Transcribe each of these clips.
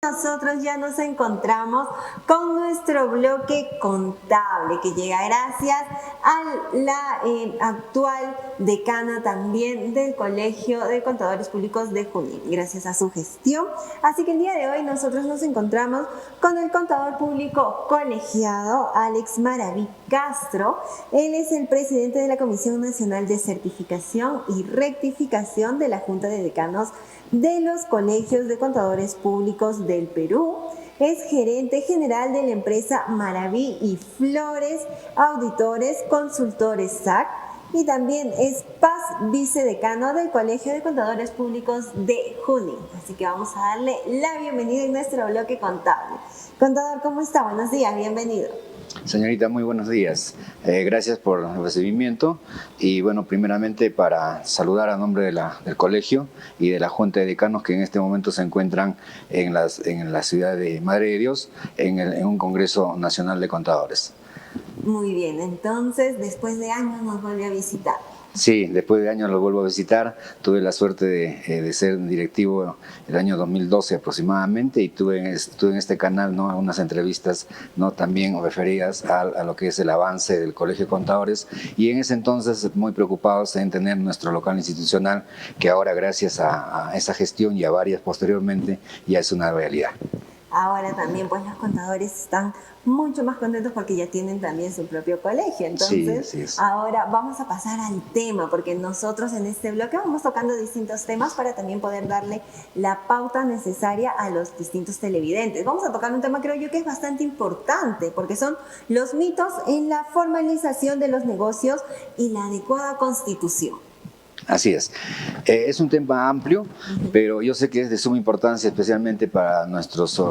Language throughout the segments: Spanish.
Nosotros ya nos encontramos con nuestro bloque contable que llega gracias a la actual decana también del Colegio de Contadores Públicos de Junín, gracias a su gestión. Así que el día de hoy nosotros nos encontramos con el contador público colegiado Alex Maraví Castro. Él es el presidente de la Comisión Nacional de Certificación y Rectificación de la Junta de Decanos de los Colegios de Contadores Públicos del Perú. Es gerente general de la empresa Maraví y Flores, auditores, consultores SAC, y también es Paz vicedecano del Colegio de Contadores Públicos de Junín. Así que vamos a darle la bienvenida en nuestro bloque contable. Contador, ¿cómo está? Buenos días, bienvenido. Señorita, muy buenos días. Gracias por el recibimiento y bueno, primeramente para saludar a nombre del colegio y de la Junta de Decanos que en este momento se encuentran en la ciudad de Madre de Dios en un Congreso Nacional de Contadores. Muy bien, entonces después de años nos vuelve a visitar. Sí, después de años lo vuelvo a visitar. Tuve la suerte de ser directivo el año 2012 aproximadamente y estuve en este canal, ¿no?, algunas entrevistas, ¿no?, también referidas a lo que es el avance del Colegio de Contadores, y en ese entonces muy preocupados en tener nuestro local institucional, que ahora gracias a esa gestión y a varias posteriormente ya es una realidad. Ahora también pues los contadores están mucho más contentos porque ya tienen también su propio colegio. Entonces sí, ahora vamos a pasar al tema, porque nosotros en este bloque vamos tocando distintos temas para también poder darle la pauta necesaria a los distintos televidentes. Vamos a tocar un tema, creo yo, que es bastante importante, porque son los mitos en la formalización de los negocios y la adecuada constitución. Así es un tema amplio, pero yo sé que es de suma importancia especialmente para nuestros,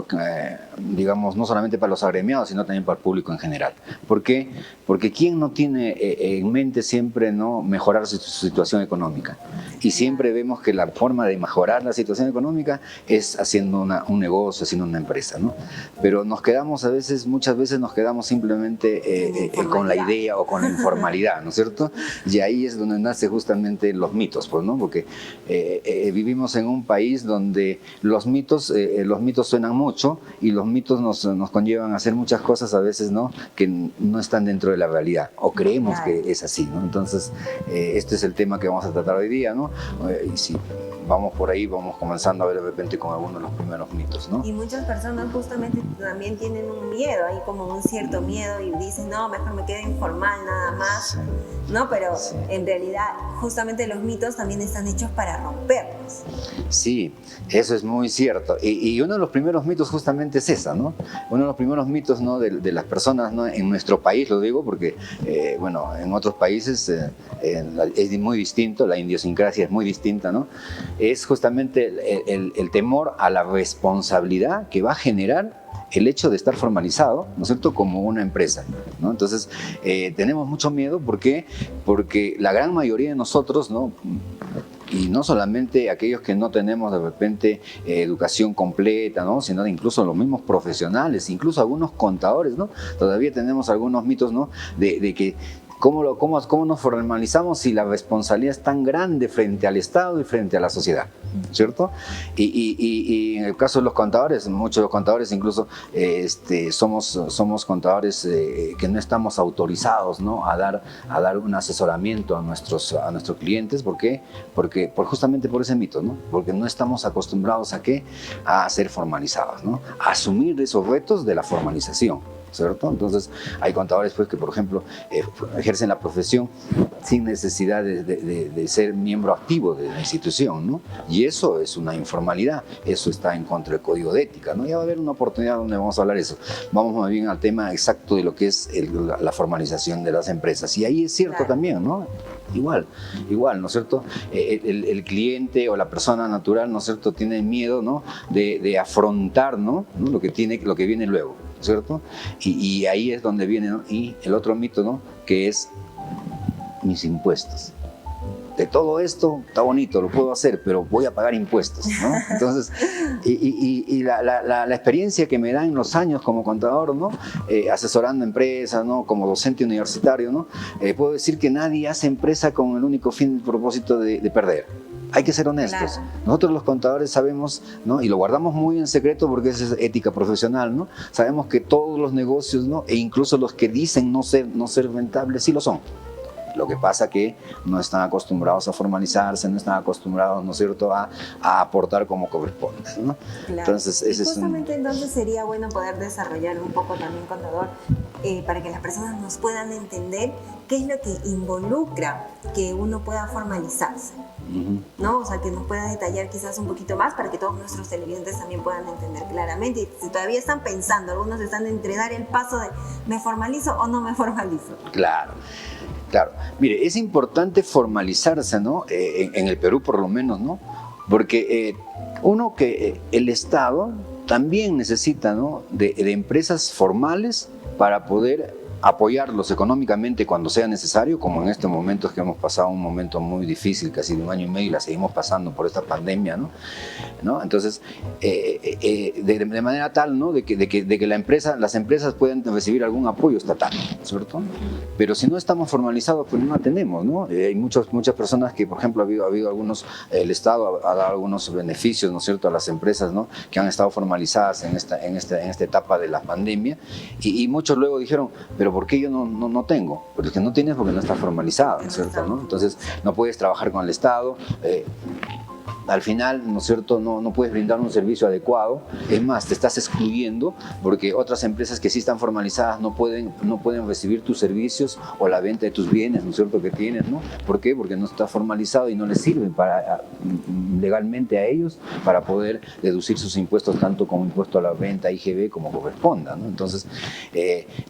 digamos, no solamente para los agremiados, sino también para el público en general. ¿Por qué? Porque ¿quién no tiene en mente siempre, no, mejorar su situación económica? Y siempre vemos que la forma de mejorar la situación económica es haciendo un negocio, haciendo una empresa, ¿no? Pero nos quedamos muchas veces nos quedamos simplemente con la idea o con la informalidad, ¿no es cierto? Y ahí es donde nace justamente los mitos, pues, ¿no? Porque vivimos en un país donde los mitos suenan mucho y los mitos nos conllevan a hacer muchas cosas a veces, ¿no?, que no están dentro de la realidad, o creemos que es así, ¿no? Entonces, este es el tema que vamos a tratar hoy día, ¿no? Y si vamos por ahí, vamos comenzando a ver de repente con algunos de los primeros mitos, ¿no? Y muchas personas justamente también tienen un miedo, hay como un cierto miedo y dicen, no, mejor me quedo informal nada más, sí, ¿no? Pero sí, en realidad justamente los mitos también están hechos para romperlos. Sí, eso es muy cierto. Y uno de los primeros mitos justamente es esa, ¿no? Uno de los primeros mitos, ¿no?, de las personas, ¿no?, en nuestro país, lo digo porque, bueno, en otros países es muy distinto, la idiosincrasia es muy distinta, ¿no? Es justamente el temor a la responsabilidad que va a generar el hecho de estar formalizado, ¿no es cierto?, como una empresa, ¿no? Entonces, tenemos mucho miedo, ¿por qué? Porque la gran mayoría de nosotros, ¿no?, y no solamente aquellos que no tenemos de repente educación completa, ¿no?, sino incluso los mismos profesionales, incluso algunos contadores, ¿no?, todavía tenemos algunos mitos, ¿no?, de que ¿cómo nos formalizamos si la responsabilidad es tan grande frente al Estado y frente a la sociedad? ¿Cierto? Y en el caso de los contadores, muchos de los contadores incluso somos contadores que no estamos autorizados, ¿no?, a dar un asesoramiento a nuestros clientes. ¿Por qué? Justamente por ese mito, ¿no? Porque no estamos acostumbrados ¿a qué? A ser formalizados, ¿no? A asumir esos retos de la formalización, ¿cierto? Entonces hay contadores pues que, por ejemplo, ejercen la profesión sin necesidad de ser miembro activo de la institución, ¿no? Y eso es una informalidad, eso está en contra del código de ética, ¿no? Ya va a haber una oportunidad donde vamos a hablar de eso. Vamos más bien al tema exacto de lo que es la formalización de las empresas. Y ahí es cierto también, ¿no? Igual, ¿no es cierto? El cliente o la persona natural, ¿no es cierto?, tiene miedo, ¿no?, de afrontar, ¿no?, lo que viene luego, ¿cierto? Y ahí es donde viene, ¿no?, y el otro mito, ¿no?, que es mis impuestos. De todo esto está bonito, lo puedo hacer, pero voy a pagar impuestos, ¿no? Entonces, la experiencia que me da en los años como contador, ¿no?, asesorando empresas, ¿no?, como docente universitario, ¿no?, puedo decir que nadie hace empresa con el único fin y propósito de perder. Hay que ser honestos. Claro. Nosotros los contadores sabemos, ¿no? Y lo guardamos muy en secreto porque esa es ética profesional, ¿no? Sabemos que todos los negocios, ¿no? E incluso los que dicen no ser rentables, sí lo son. Lo que pasa que no están acostumbrados a formalizarse, no están acostumbrados, ¿no es cierto?, a aportar como corresponde, ¿no? Claro. Entonces, y justamente entonces sería bueno poder desarrollar un poco también, contador, para que las personas nos puedan entender qué es lo que involucra que uno pueda formalizarse, ¿no? O sea, que nos pueda detallar quizás un poquito más para que todos nuestros televidentes también puedan entender claramente. Y si todavía están pensando, algunos están entre dar el paso de ¿me formalizo o no me formalizo? Claro. Claro, mire, es importante formalizarse, ¿no? En el Perú por lo menos, ¿no? Porque el Estado también necesita, ¿no? de empresas formales para poder apoyarlos económicamente cuando sea necesario, como en estos momentos que hemos pasado un momento muy difícil, casi de 1 año y medio, y la seguimos pasando por esta pandemia, ¿no? Entonces, de manera tal, ¿no? de que las empresas puedan recibir algún apoyo estatal, ¿cierto? Pero si no estamos formalizados, pues no la tenemos, ¿no? Hay muchas personas que, por ejemplo, ha habido algunos, el Estado ha dado algunos beneficios, ¿no es cierto?, a las empresas, ¿no?, que han estado formalizadas en esta etapa de la pandemia, y muchos luego dijeron, pero ¿por qué yo no tengo? Porque es que no tienes porque no está formalizado, ¿no es cierto?, ¿no? Entonces, no puedes trabajar con el Estado, al final, ¿no es cierto?, no puedes brindar un servicio adecuado. Es más, te estás excluyendo porque otras empresas que sí están formalizadas no pueden recibir tus servicios o la venta de tus bienes, ¿no es cierto?, que tienes, ¿no? ¿Por qué? Porque no está formalizado y no les sirven legalmente a ellos para poder deducir sus impuestos, tanto como impuesto a la venta, IGB, como corresponda, ¿no? Entonces,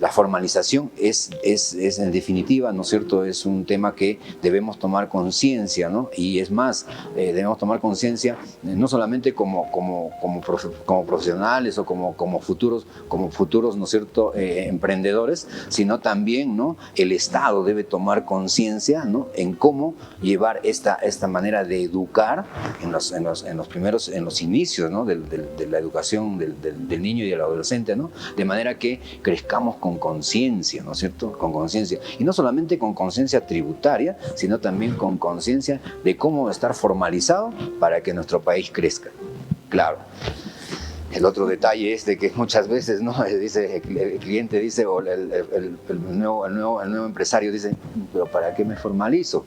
la formalización es en definitiva, ¿no es cierto?, es un tema que debemos tomar conciencia, ¿no? Y es más, debemos tomar conciencia, no solamente como profesionales o como futuros, ¿no es cierto?, emprendedores, sino también, ¿no?, el Estado debe tomar conciencia, ¿no?, en cómo llevar esta manera de educar en los inicios, ¿no?, de la educación del niño y del adolescente, ¿no?, de manera que crezcamos con conciencia, ¿no es cierto?, con conciencia, y no solamente con conciencia tributaria, sino también con conciencia de cómo estar formalizado para que nuestro país crezca. Claro. El otro detalle es de que muchas veces, ¿no?, dice, el cliente dice, o el nuevo empresario dice, pero ¿para qué me formalizo?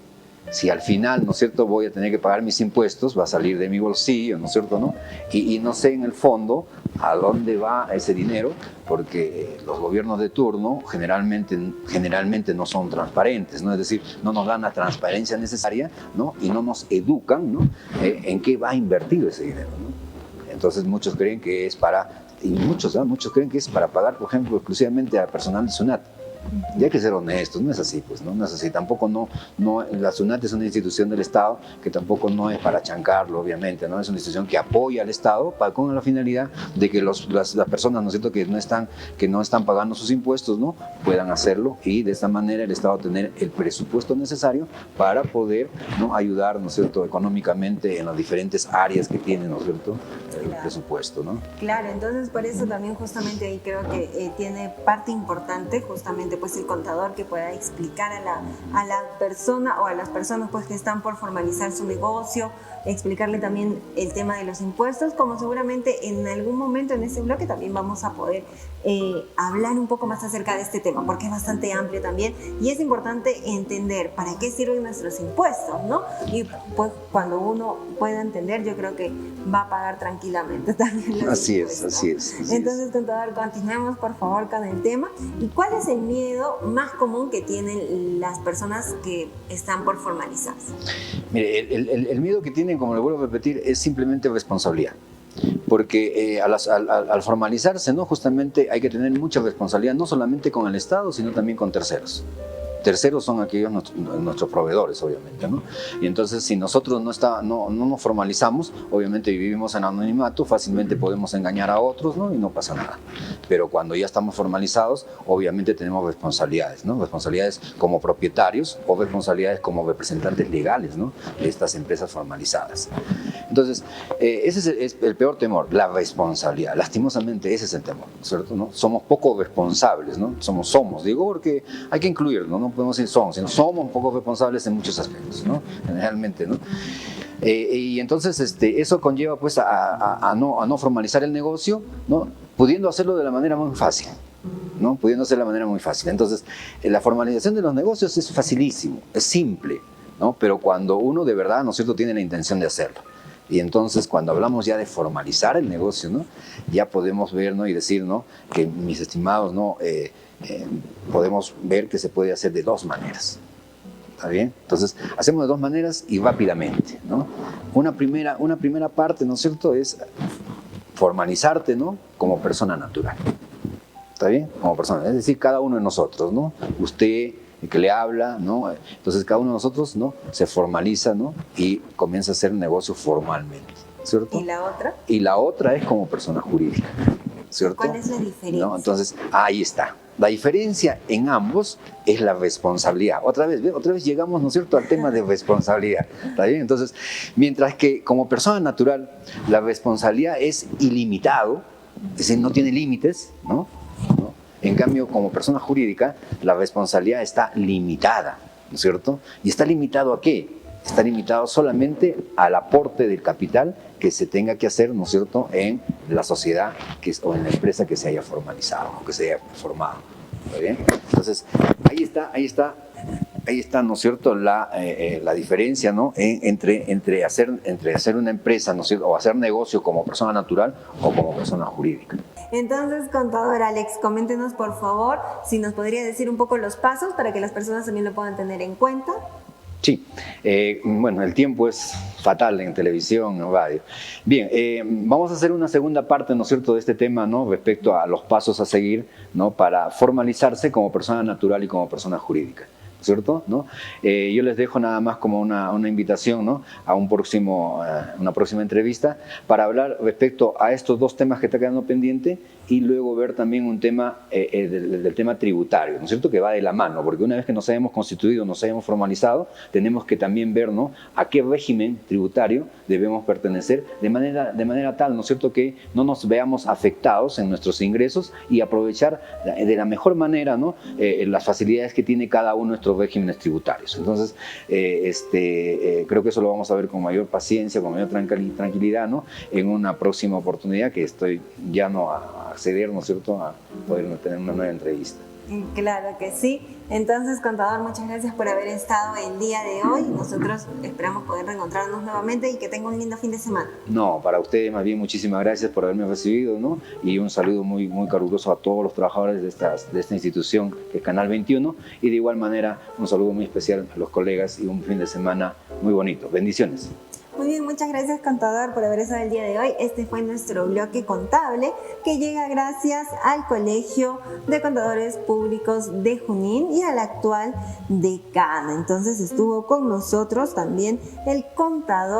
Si al final, ¿no es cierto?, voy a tener que pagar mis impuestos, va a salir de mi bolsillo, ¿no es cierto?, ¿no? Y no sé en el fondo a dónde va ese dinero, porque los gobiernos de turno generalmente no son transparentes, ¿no? Es decir, no nos dan la transparencia necesaria, ¿no?, y no nos educan, ¿no?, en qué va invertido ese dinero, ¿no? Entonces muchos creen que es muchos creen que es para pagar, por ejemplo, exclusivamente al personal de SUNAT. Y hay que ser honestos, no es así, pues, no es así. Tampoco la SUNAT es una institución del Estado que tampoco no es para chancarlo, obviamente, ¿no? Es una institución que apoya al Estado con la finalidad de que las personas, ¿no es cierto?, que no están pagando sus impuestos, ¿no?, puedan hacerlo, y de esta manera el Estado tener el presupuesto necesario para poder, ¿no?, ayudar, ¿no es cierto?, económicamente en las diferentes áreas que tiene, ¿no es cierto?, el presupuesto, ¿no? Claro, entonces por eso también justamente ahí creo que tiene parte importante justamente pues el contador, que pueda explicar a la persona o a las personas pues que están por formalizar su negocio, explicarle también el tema de los impuestos, como seguramente en algún momento en este bloque también vamos a poder hablar un poco más acerca de este tema, porque es bastante amplio también y es importante entender para qué sirven nuestros impuestos, ¿no? Y pues cuando uno pueda entender, yo creo que va a pagar tranquilamente también los así impuestos. Así es. Entonces, contador, continuemos por favor con el tema. ¿Y cuál es el miedo más común que tienen las personas que están por formalizarse? Mire, el miedo que tienen, como le vuelvo a repetir, es simplemente responsabilidad. Porque al formalizarse, ¿no?, justamente hay que tener mucha responsabilidad, no solamente con el Estado, sino también con terceros. Terceros son aquellos nuestros proveedores, obviamente, ¿no? Y entonces, si nosotros no nos formalizamos, obviamente vivimos en anonimato, fácilmente podemos engañar a otros, ¿no?, y no pasa nada. Pero cuando ya estamos formalizados, obviamente tenemos responsabilidades, ¿no? Responsabilidades como propietarios o responsabilidades como representantes legales, ¿no?, de estas empresas formalizadas. Entonces, ese es el peor temor, la responsabilidad. Lastimosamente, ese es el temor, ¿cierto?, ¿no? Somos poco responsables, ¿no? Somos, digo, porque hay que incluirlo, ¿no? no podemos decir son, sino somos poco responsables en muchos aspectos, ¿no? Generalmente, ¿no? Y entonces eso conlleva pues a no formalizar el negocio, ¿no? Pudiendo hacerlo de la manera muy fácil, ¿no? Pudiendo hacerlo de la manera muy fácil. Entonces, la formalización de los negocios es facilísimo, es simple, ¿no? Pero cuando uno de verdad, ¿no es cierto?, tiene la intención de hacerlo. Y entonces, cuando hablamos ya de formalizar el negocio, ¿no?, ya podemos ver, ¿no?, y decir, ¿no?, que mis estimados, ¿no?, podemos ver que se puede hacer de dos maneras. ¿Está bien? Entonces, hacemos de dos maneras y rápidamente, ¿no? Una primera parte, ¿no es cierto?, es formalizarte, ¿no?, como persona natural. ¿Está bien? Como persona, es decir, cada uno de nosotros, ¿no? Usted, el que le habla, ¿no? Entonces, cada uno de nosotros, ¿no?, se formaliza, ¿no?, y comienza a hacer negocio formalmente, ¿cierto? ¿Y la otra? Y la otra es como persona jurídica, ¿cierto? ¿Cuál es la diferencia? ¿No? Entonces, ahí está. La diferencia en ambos es la responsabilidad. Otra vez llegamos, ¿no es cierto?, al tema de responsabilidad. ¿Está bien? Entonces, mientras que como persona natural, la responsabilidad es ilimitado, es decir, no tiene límites, ¿no? En cambio, como persona jurídica, la responsabilidad está limitada, ¿no es cierto? ¿Y está limitado a qué? Está limitado solamente al aporte del capital que se tenga que hacer, ¿no es cierto?, en la sociedad o en la empresa que se haya formalizado o que se haya formado. ¿Está bien? Entonces, ahí está, ¿no es cierto?, la diferencia, ¿no?, entre hacer una empresa, ¿no es cierto?, o hacer negocio como persona natural o como persona jurídica. Entonces, contador Alex, coméntenos por favor si nos podría decir un poco los pasos para que las personas también lo puedan tener en cuenta. Sí, bueno, el tiempo es fatal en televisión, en radio. Bien, vamos a hacer una segunda parte, ¿no es cierto?, de este tema, ¿no?, respecto a los pasos a seguir, ¿no?, para formalizarse como persona natural y como persona jurídica, ¿cierto? ¿No? Yo les dejo nada más como una invitación, ¿no?, a una próxima entrevista para hablar respecto a estos dos temas que está quedando pendiente y luego ver también un tema del tema tributario, ¿no es cierto?, que va de la mano, porque una vez que nos hayamos constituido, nos hayamos formalizado, tenemos que también ver, ¿no?, a qué régimen tributario debemos pertenecer de manera tal, ¿no es cierto?, que no nos veamos afectados en nuestros ingresos y aprovechar de la mejor manera, ¿no?, las facilidades que tiene cada uno de nuestros regímenes tributarios. Entonces, creo que eso lo vamos a ver con mayor paciencia, con mayor tranquilidad, ¿no?, en una próxima oportunidad que estoy ya no a acceder, ¿no es cierto?, a poder tener una nueva entrevista. Claro que sí. Entonces, contador, muchas gracias por haber estado el día de hoy. Nosotros esperamos poder reencontrarnos nuevamente y que tenga un lindo fin de semana. No, para ustedes más bien muchísimas gracias por haberme recibido, ¿no? Y un saludo muy, muy caluroso a todos los trabajadores de esta institución que es Canal 21 y de igual manera un saludo muy especial a los colegas y un fin de semana muy bonito. Bendiciones. Muy bien, muchas gracias, contador, por haber estado el día de hoy. Este fue nuestro bloque contable que llega gracias al Colegio de Contadores Públicos de Junín y al actual decano. Entonces estuvo con nosotros también el contador